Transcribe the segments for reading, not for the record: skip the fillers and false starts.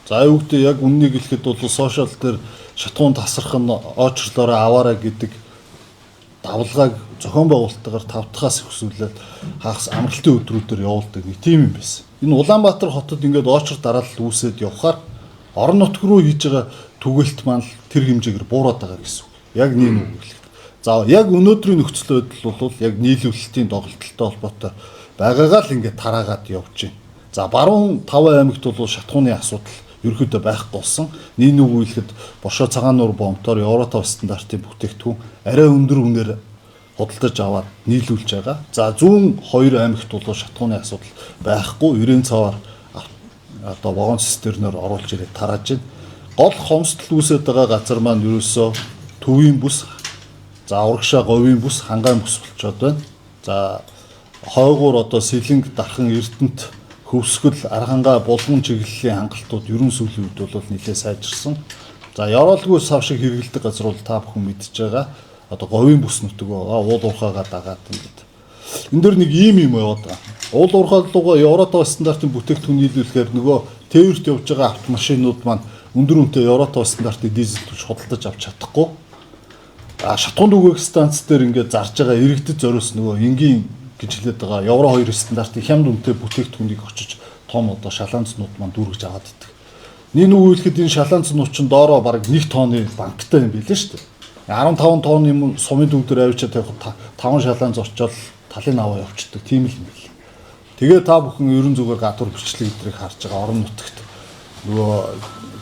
За аюултай яг үннийг хэлэхэд бол сошиал дээр шатгуун тасрах нь очрлоороо аваарай гэдэг давлгааг зохион байгуулалтаар 5 дахаас өсвөлээд хагас амралтын өдрүүдээр явуулдаг нэг тийм юм байсан. Энэ Улаанбаатар хотод ингээд очр дараалал үүсээд явхаар орон нутг руу хийж байгаа түгэлт маань тэр хэмжээгээр буураад байгаа гэсэн үг. Яг нэг үг хэлэхэд. За яг өнөөдрийн нөхцөл байдал бол яг нийлүүлэлтийн доголдолтой холбоотой байгаагаа л ингээд тараагаад явж байна. За баруун 5 аймагт бол шатгууны асуудал ерөөхдөө байхгүй болсон. Нэг үг хэлэхэд Бошоо цагаан нуур бомтоор Евротов стандартын бүтээгдэхүүн арай өндөр үнээр худалдаж аваад нийлүүлж байгаа. За зүүн 2 аймагт бол шатгууны асуудал байхгүй. 90 цаваар одоо вагон цистернээр оруулж ирээд тарааж байна. Гол хомсдол үүсэж байгаа газар маань ерөөсөө төвийн бүс, за урагшаа говийн бүс, хангаан бүс болчиход байна. За хойгуур одоо Сэлэнг, Дархан, Эрдэнэт хөвсгөл, Архангаа, Булган чиглэлийн хангалтууд ерөн сүүлийн үед бол нэлээд сайжирсан. За Ёроолгүй сав шиг хэрэгэлдэг газар бол та бүхэн мэдж байгаа. Одоо говийн бүс нутаг байгаа, уул уурхаагаа дагаад ингээд. Энд дэр нэг ийм юм яваад байгаа. Уул уурхаалгоо Евротов стандартын бүтээгдэхүүн нийлүүлэхээр нөгөө тээвэрт явж байгаа автомашинууд маань өндөр үнэтэй Евротов стандартын дизель түлш худалдаж авч чадахгүй. Шатгуун дүгээх станц дээр ингээд зарж байгаа иргэдэд зориулсан нөгөө энгийн гэж хэлээд байгаа Евро 2 стандартын хямд үнэтэй бүтээгдэхүүнийг очиж том одоо шалаанцнууд маань дүүргэж аваад идэг. Нэг үг хэлэхэд энэ шалаанцнууд чинь доороо бараг 1 тонны банктай юм билээ шүү дээ. 15 тонн юм сумын дүг дээр авчиад тавих 5 шалаанц очоод талын аваа явчихдаг тийм л юм бэл. Тэгээ та бүхэн ерөн зүгээр гадуур бичлэг эдрийг харж байгаа орон нутагт нөгөө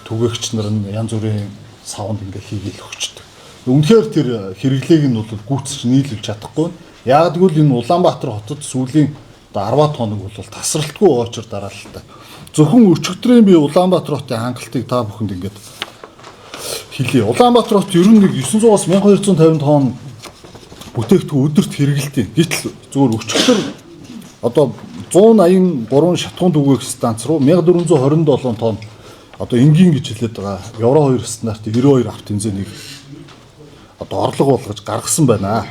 түгээгч нар нь янз бүрийн савнд ингээ хийгээл өгчдөг. Үнэхээр тэр хэрэглээг нь бол гүйцэж нийлүүлж чадахгүй. Яг тэгвэл энэ Улаанбаатар хотод сүүлийн 10 тоног бол тасралтгүй очор дараалалтай. Зөвхөн өчигдрийн би Улаанбаатар хотын хангалтыг та бүхэнд ингээд хэлье. Улаанбаатар хот ер нь нэг 900-аас 1250 тонн бүтээгдэхүүн өдөрт хэрэгэлдэг. Гэтэл зөвхөн өчигдөр одоо 183 шатгуун дүгээх станц руу 1427 тонн одоо энгийн гэж хэлээд байгаа Евро 2 стандартын 92 авто хэмжээнийг одоо орлого болгож гаргасан байна.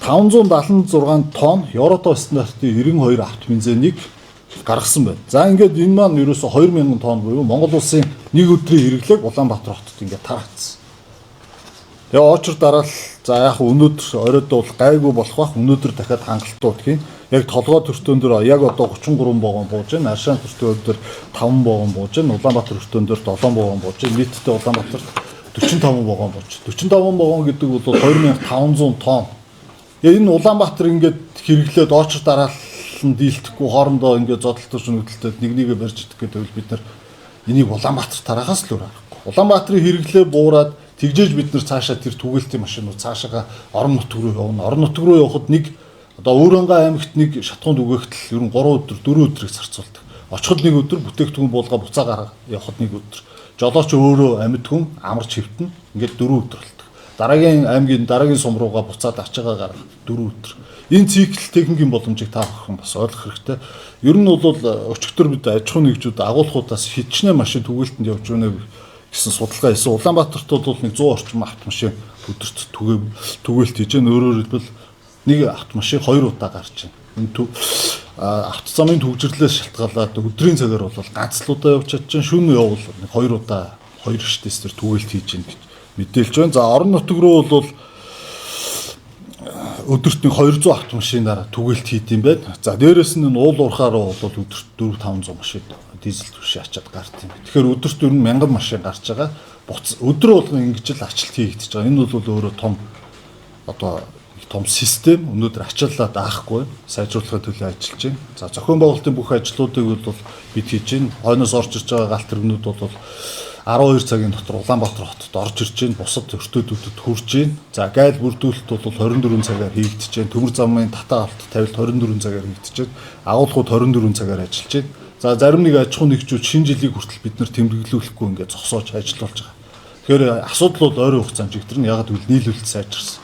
576 тонн Евротов стандартын 92 авто бензинийг гаргасан байна. За ингээд энэ маань ерөөсө 2000 тонн буюу Монгол улсын нэг өдрийн хэрэглээг Улаанбаатар хотод ингээд тараацсан. Тэгээ очор дараал за яг өнөөдөр оройдоо бол гайгүй болох бах өнөөдөр дахиад хангалтууд хийн. Яг толгой төртөн дээр яг одоо 33 вагон бууж байна. Аршаан төртөн дээр 5 вагон бууж байна. Улаанбаатар төртөн дээр 7 вагон бууж байна. Нийтдээ Улаанбаатар 45 вагон бууж. 45 вагон гэдэг бол 2500 тонн. Энэ Улаанбаатар ингээд хэрэглээд очор дараал нь дийлдэхгүй хоорондоо ингээд зодтолтойч нүдэлтэд нэгээ барьж идэх гэдэг бид нар энийг Улаанбаатар тараагаас л өөр аргагүй. Улаанбаатарын хэрэглээ буураад тэгжээж бид нар цаашаа тэр түгээлтийн машинууд цаашаага орон нутг руу явна. Орон нутг руу явхад нэг одоо Өөрөнгөө аймагт нэг шатгуун түгээхтэл ер нь 3 өдөр 4 өдрийг зарцуулдаг. Очиход нэг өдөр бүтээгдэхүүн буулга буцаа гараа явахад нэг өдөр. Жолооч өөрөө амьд хүн амарч хэвтэн ингээд 4 өдөр болдог. Дараагийн аймгийн дараагийн сум руугаа буцаад ачаагаа гаргах 4 өдөр. Энэ цикл техникийн боломжийг та бүхэн бас ойлгох хэрэгтэй. Ер нь бол өчигдөр бид аж ахуйн нэгжүүд агуулгуудаас хичнээн машин түгээлтэнд явж байна гэсэн судалгаа хийсэн. Улаанбаатарт бол нэг 100 орчим автомашин өдөрт түгээлт хийж байна. Өөрөөр хэлбэл нэг автомашин 2 удаа гарч байна. Энэ автозамын төвжирлээс шалтгаалаад өдрийн цагаар бол ганцлуудаа явж чадчихсан. Шөнө явбал 2 удаа 2 штес төр түгээлт хийж байна гэж мэдээлж байна. За орон нутг руу бол өдөрт нэг 200 автомашинаар түгээлт хийд юм байна. За дээрэс нь уул уурхаараа бол өдөрт 400-500 машин дизель түвшин ачаад гарт юм. Тэгэхээр өдөрт ер нь 1000 машин гарч байгаа. Өдөр болгон ингэж л ачлалт хийгдэж байгаа. Энэ бол өөрөө том одоо том систем. Өнөөдөр ачааллаа даахгүй сайжруулахын төлөө ажиллаж байна. За зохион байгуулалтын бүх ажлуудыг бол бид хийж байна. Хойноос орж ирж байгаа галт тэргнүүд бол 12 цагийн дотор Улаанбаатар хотод орж ирж байна. Бусад өртөөдүүдэд хүрж байна. За гайл бүрдүүлэлт бол 24 цагаар хийгдэж байна. Төмөр замын татаа авалт тавилт 24 цагаар хийгдэж байна. Агуулгууд 24 цагаар ажиллаж байна. За зарим нэг аж ахуйн нэгжүүд шинэ жилийн хүртэл бид нар тэмдэглүүлэхгүй ингээд зогсоож ажиллаж байгаа. Тэгэхээр асуудал бол ойрын хугацаанд жигдэрнэ. Ягаад гэвэл нийлүүлэлт сайжирсан.